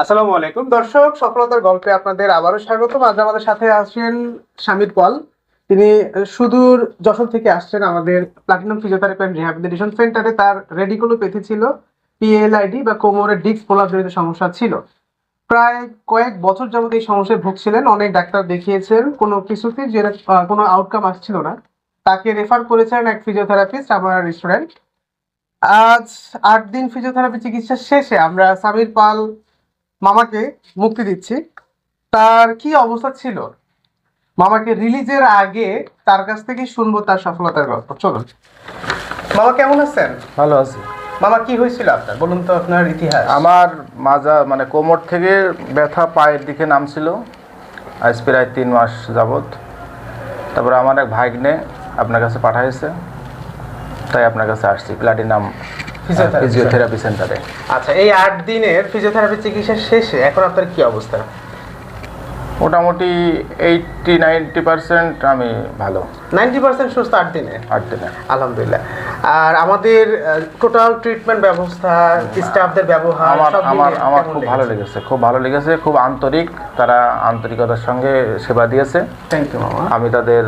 আসসালামু আলাইকুম দর্শক, সফলতার গল্পে আপনাদের আবারও স্বাগতম। আজ আমাদের সাথে আছেন শামির পল। তিনি সুদূর যশোর থেকে আসছেন আমাদের প্লাটিনাম ফিজিওথেরাপি অ্যান্ড রিহ্যাবিলিটেশন সেন্টারে। তার রেডিকুলোপ্যাথি ছিল, পিএলআইডি বা কোমরের ডিস্ক প্রলাপজনিত সমস্যা ছিল। প্রায় কয়েক বছর যাবত এই সমস্যায় ভুগছিলেন, অনেক ডাক্তার দেখিয়েছেন, কোনো কিছুতে যে কোনো আউটকাম আসছিল না। তাকে রেফার করেছেন এক ফিজিওথেরাপিস্ট, আমার স্টুডেন্ট। আজ 8 দিন ফিজিওথেরাপি চিকিৎসা শেষে আমরা সামির পাল মামাকে মুক্তি দিচ্ছি। তার কি অবস্থা ছিল, মামাকে রিলিজের আগে তার কাছ থেকে শুনবো তার সফলতার গল্প। চলুন মামা, কেমন আছেন? ভালো আছি। মামা, কি হয়েছিল আপনার, বলুন তো আপনার ইতিহাস। আমার মাজা মানে কোমর থেকে ব্যথা পায়ের দিকে নামছিল আজ প্রায় 3 মাস যাবত। তারপরে আমার এক ভাগ্নে আপনার কাছে পাঠাইছে, তাই আপনার কাছে আসছি প্লাটিনাম ফিজিওথেরাপি সেন্টারে। আচ্ছা, এই 8 দিনের ফিজিওথেরাপি চিকিৎসা শেষে এখন আপনার কি অবস্থা? মোটামুটি 80-90% আমি ভালো। 90% সুস্থ 8 দিনে? 8 দিনে আলহামদুলিল্লাহ। আর আমাদের টোটাল ট্রিটমেন্ট ব্যবস্থা, স্টাফদের ব্যবহার আমার সব আমার মিলিয়ে আমার কেমন খুব লেগেছে? ভালো লেগেছে, খুব ভালো লেগেছে, খুব আন্তরিক। তারা আন্তরিকতার সঙ্গে সেবা দিয়েছে। থ্যাংক ইউ মামা। আমি তাদের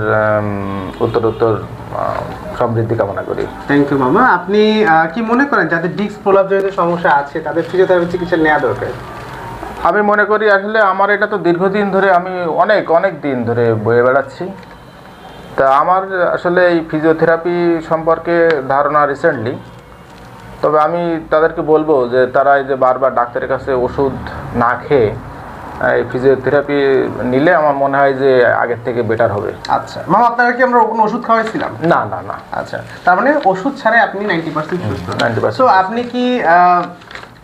উত্তরোত্তর সমৃদ্ধি কামনা করি। থ্যাংক ইউ মামা। আপনি কি মনে করেন যাদের ডিস্ক প্রলাপজনিত সমস্যা আছে তাদের ফিজিওথেরাপি চিকিৎসা নেওয়া দরকার? আমি মনে করি আসলে আমার এটা তো দীর্ঘদিন ধরে, আমি অনেক দিন ধরে বয়ে বেড়াচ্ছি। তা আমার আসলে এই ফিজিওথেরাপি সম্পর্কে ধারণা রিসেন্টলি। তবে আমি তাদেরকে বলবো যে তারা এই যে বারবার ডাক্তারের কাছে ওষুধ না খেয়ে এই ফিজিওথেরাপি নিলে আমার মনে হয় যে আগের থেকে বেটার হবে। আচ্ছা মামা, আপনারা কি আমরা কোনো ওষুধ খাওয়াইছিলাম? না না না। আচ্ছা, তার মানে ওষুধ ছাড়াই আপনি 90% সুস্থ। 90%। সো আপনি কি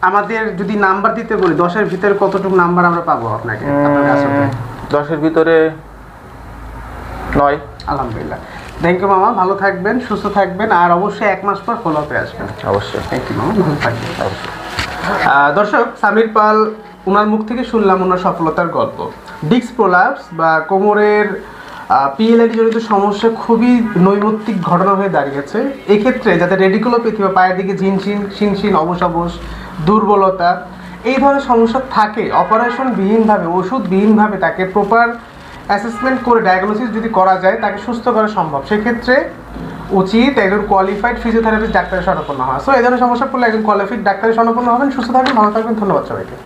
আমাদের যদি নাম্বার দিতে বলি 10-এর ভিতরে কতটুকু নাম্বার আমরা পাবো আপনাকে, আপনার কাছে? 10-এর ভিতরে 9। আলহামদুলিল্লাহ। থ্যাংক ইউ মামা, ভালো থাকবেন, সুস্থ থাকবেন, আর অবশ্যই 1 মাস পর ফলো আপে আসবেন। অবশ্যই। থ্যাংক ইউ মামা, ভালো থাকবেন। অবশ্যই। দর্শক, সামির পাল, ওনার মুখ থেকে শুনলাম ওনার সফলতার গল্প। ডিস্ক প্রলাপস বা কোমরের পিএলআইডি জনিত সমস্যা খুবই নৈমিত্তিক ঘটনা হয়ে দাঁড়িয়েছে। এক্ষেত্রে যাদের রেডিকুলোপ্যাথি বা পায়ের দিকে ঝিনঝিন শিনশিন অবশ দুর্বলতা এই ধরনের সমস্যা থাকে, অপারেশনবিহীনভাবে ওষুধবিহীনভাবে তাকে প্রপার অ্যাসেসমেন্ট করে ডায়াগনোসিস যদি করা যায় তাকে সুস্থ করা সম্ভব। সেক্ষেত্রে উচিত একজন কোয়ালিফাইড ফিজিওথেরাপিস্ট ডাক্তারের শরণাপন্ন হওয়া। সো এই ধরনের সমস্যা পড়লে একজন কোয়ালিফাইড ডাক্তারের শরণাপন্ন হবেন। সুস্থ থাকবেন, ভালো থাকবেন। ধন্যবাদ সবাইকে।